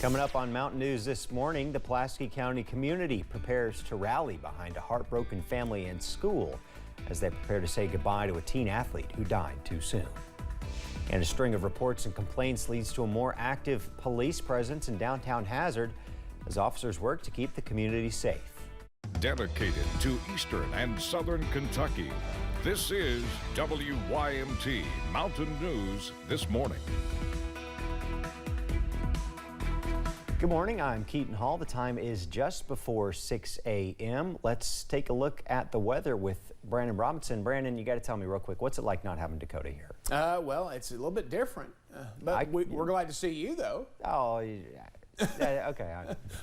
Coming up on Mountain News this morning, the Pulaski County community prepares to rally behind a heartbroken family and school as they prepare to say goodbye to a teen athlete who died too soon. And a string of reports and complaints leads to a more active police presence in downtown Hazard as officers work to keep the community safe. Dedicated to Eastern and Southern Kentucky, this is WYMT Mountain News This Morning. Good morning, I'm Keaton Hall. The time is just before 6 a.m. Let's take a look at the weather with Brandon Robinson. Brandon, you got to tell me real quick, what's it like not having Dakota here? Well, it's a little bit different, but we're glad to see you, though. Oh, yeah. Okay.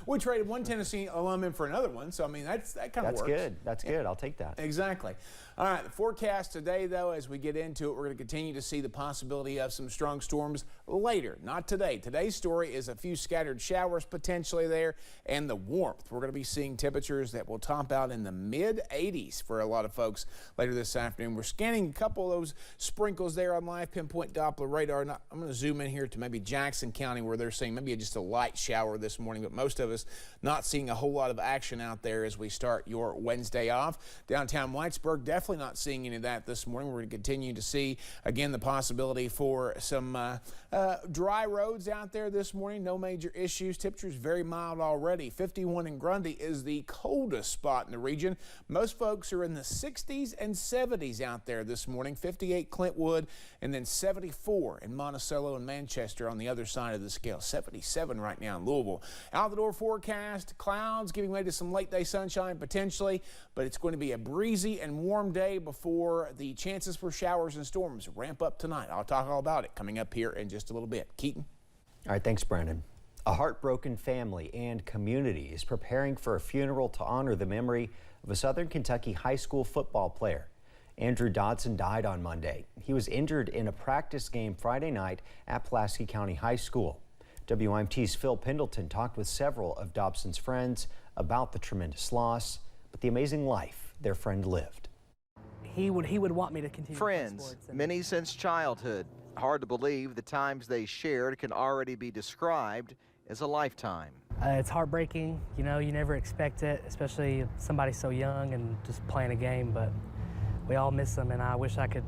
We traded one Tennessee alum in for another one, so I mean that kind of works. That's good. That's good. I'll take that. Exactly. All right, the forecast today, though, as we get into it, we're going to continue to see the possibility of some strong storms later, not today. Today's story is a few scattered showers potentially there and the warmth. We're going to be seeing temperatures that will top out in the mid-80s for a lot of folks later this afternoon. We're scanning a couple of those sprinkles there on live pinpoint Doppler radar. I'm going to zoom in here to maybe Jackson County where they're seeing maybe just a light shower this morning, but most of us not seeing a whole lot of action out there as we start your Wednesday off. Downtown Whitesburg, definitely not seeing any of that this morning. We're going to continue to see, again, the possibility for some dry roads out there this morning. No major issues. Temperatures very mild already. 51 in Grundy is the coldest spot in the region. Most folks are in the 60s and 70s out there this morning. 58 Clintwood, and then 74 in Monticello and Manchester on the other side of the scale. 77 right now in Louisville. Out the door forecast, clouds giving way to some late day sunshine potentially, but it's going to be a breezy and warm day before the chances for showers and storms ramp up tonight. I'll talk all about it coming up here in just a little bit. Keaton. All right, thanks, Brandon. A heartbroken family and community is preparing for a funeral to honor the memory of a Southern Kentucky high school football player. Andrew Dodson died on Monday. He was injured in a practice game Friday night at Pulaski County High School. WYMT's Phil Pendleton talked with several of Dobson's friends about the tremendous loss, but the amazing life their friend lived. He would want me to continue. Friends, many since childhood. Hard to believe the times they shared can already be described as a lifetime. It's heartbreaking, you know, you never expect it, especially somebody so young and just playing a game, but we all miss them, and I wish I could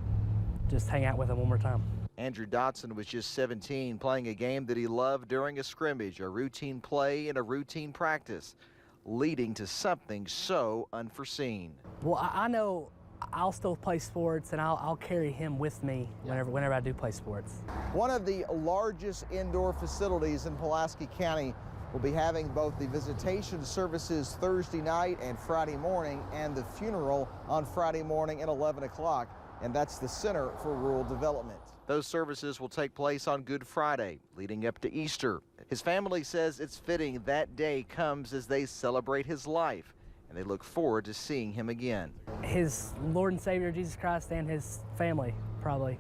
just hang out with them one more time. Andrew Dodson was just 17, playing a game that he loved during a scrimmage, a routine play and a routine practice, leading to something so unforeseen. Well, I know I'll still play sports, and I'll carry him with me whenever I do play sports. One of the largest indoor facilities in Pulaski County will be having both the visitation services Thursday night and Friday morning and the funeral on Friday morning at 11 o'clock, and that's the Center for Rural Development. Those services will take place on Good Friday, leading up to Easter. His family says it's fitting that day comes as they celebrate his life, and they look forward to seeing him again. His Lord and Savior, Jesus Christ, and his family probably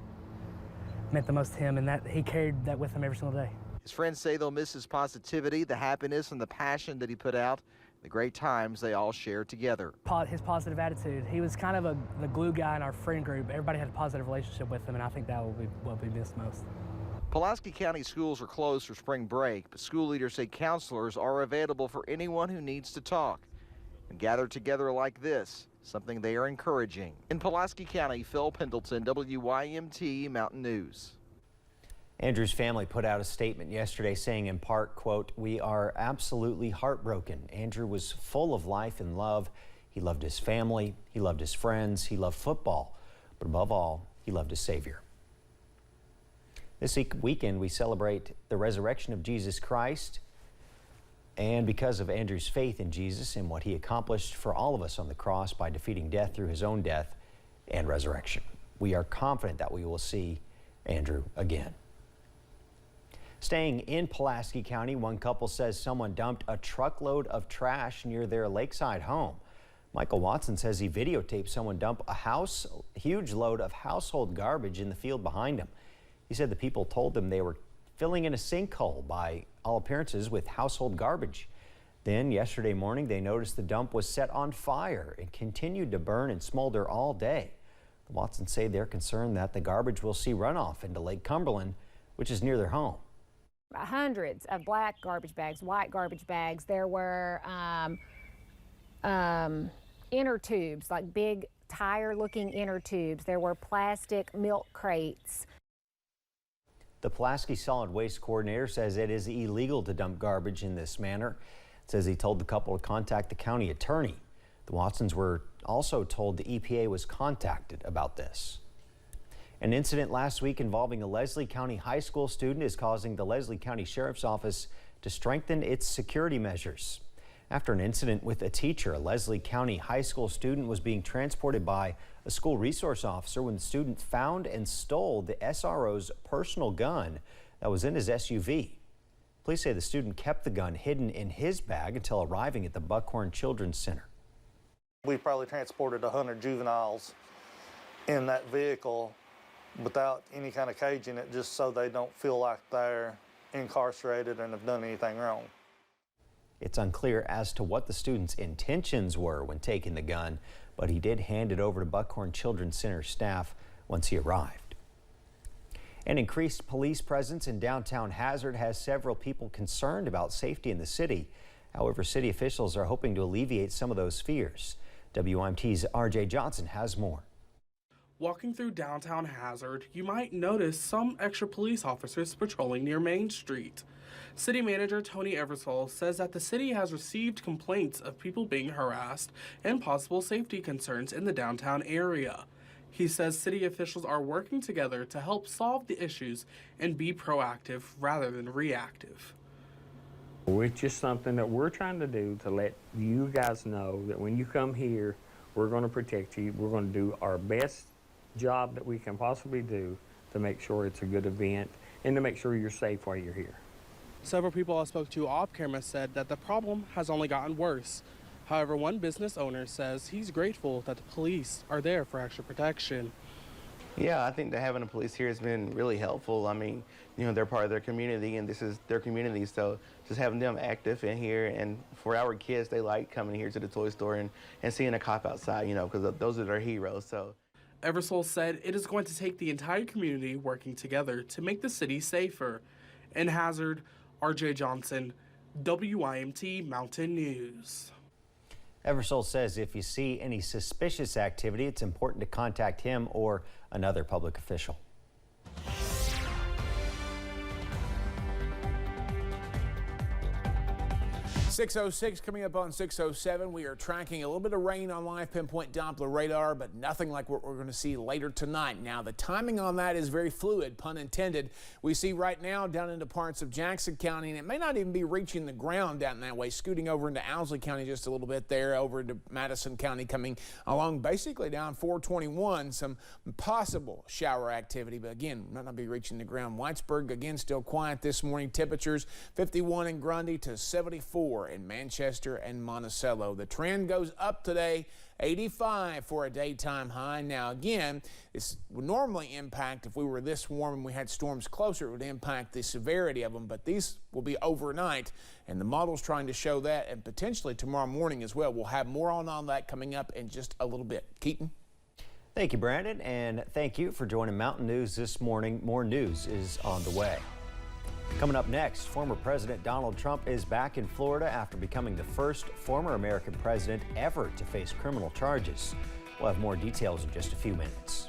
meant the most to him, and that he carried that with him every single day. His friends say they'll miss his positivity, the happiness, and the passion that he put out, the great times they all shared together. His positive attitude. He was kind of the glue guy in our friend group. Everybody had a positive relationship with him, and I think that will be what we missed most. Pulaski County schools are closed for spring break, but school leaders say counselors are available for anyone who needs to talk. And gathered together like this, something they are encouraging. In Pulaski County, Phil Pendleton, WYMT Mountain News. Andrew's family put out a statement yesterday saying in part, quote, "We are absolutely heartbroken. Andrew was full of life and love. He loved his family, he loved his friends, he loved football, but above all, he loved his Savior." This weekend, we celebrate the resurrection of Jesus Christ. And because of Andrew's faith in Jesus and what he accomplished for all of us on the cross by defeating death through his own death and resurrection, we are confident that we will see Andrew again. Staying in Pulaski County, one couple says someone dumped a truckload of trash near their lakeside home. Michael Watson says he videotaped someone dump a huge load of household garbage in the field behind him. He said the people told him they were filling in a sinkhole by all appearances with household garbage. Then yesterday morning, they noticed the dump was set on fire and continued to burn and smolder all day. The Watsons say they're concerned that the garbage will see runoff into Lake Cumberland, which is near their home. Hundreds of black garbage bags, white garbage bags. There were inner tubes, like big tire-looking inner tubes. There were plastic milk crates. The Pulaski Solid Waste Coordinator says it is illegal to dump garbage in this manner. It says he told the couple to contact the county attorney. The Watsons were also told the EPA was contacted about this. An incident last week involving a Leslie County high school student is causing the Leslie County Sheriff's Office to strengthen its security measures. After an incident with a teacher, a Leslie County high school student was being transported by a school resource officer when the student found and stole the SRO's personal gun that was in his SUV. Police say the student kept the gun hidden in his bag until arriving at the Buckhorn Children's Center. We probably transported 100 juveniles in that vehicle without any kind of cage in it, just so they don't feel like they're incarcerated and have done anything wrong. It's unclear as to what the student's intentions were when taking the gun, but he did hand it over to Buckhorn Children's Center staff once he arrived. An increased police presence in downtown Hazard has several people concerned about safety in the city. However, city officials are hoping to alleviate some of those fears. WYMT's RJ Johnson has more. Walking through downtown Hazard, you might notice some extra police officers patrolling near Main Street. City Manager Tony Eversole says that the city has received complaints of people being harassed and possible safety concerns in the downtown area. He says city officials are working together to help solve the issues and be proactive rather than reactive. It's just something that we're trying to do to let you guys know that when you come here, we're going to protect you. We're going to do our best job that we can possibly do to make sure it's a good event and to make sure you're safe while you're here. Several people I spoke to off camera said that the problem has only gotten worse. However, one business owner says he's grateful that the police are there for extra protection. Yeah, I think that having the police here has been really helpful. I mean, you know, they're part of their community and this is their community, so just having them active in here, and for our kids, they like coming here to the toy store and seeing a cop outside, you know, because those are their heroes. So Eversole said it is going to take the entire community working together to make the city safer. In Hazard, RJ Johnson, WYMT Mountain News. Eversole says if you see any suspicious activity, it's important to contact him or another public official. 6:06 coming up on 6:07. We are tracking a little bit of rain on live pinpoint Doppler radar, but nothing like what we're going to see later tonight. Now, the timing on that is very fluid, pun intended. We see right now down into parts of Jackson County, and it may not even be reaching the ground down that way, scooting over into Owsley County just a little bit there, over into Madison County, coming along basically down 421. Some possible shower activity, but again, might not be reaching the ground. Whitesburg, again, still quiet this morning. Temperatures 51 in Grundy to 74 in Manchester and Monticello. The trend goes up today, 85 for a daytime high. Now again, this would normally impact, if we were this warm and we had storms closer, it would impact the severity of them, but these will be overnight, and the model's trying to show that, and potentially tomorrow morning as well. We'll have more on that coming up in just a little bit. Keaton? Thank you, Brandon, and thank you for joining Mountain News this morning. More news is on the way. Coming up next, former President Donald Trump is back in Florida after becoming the first former American president ever to face criminal charges. We'll have more details in just a few minutes.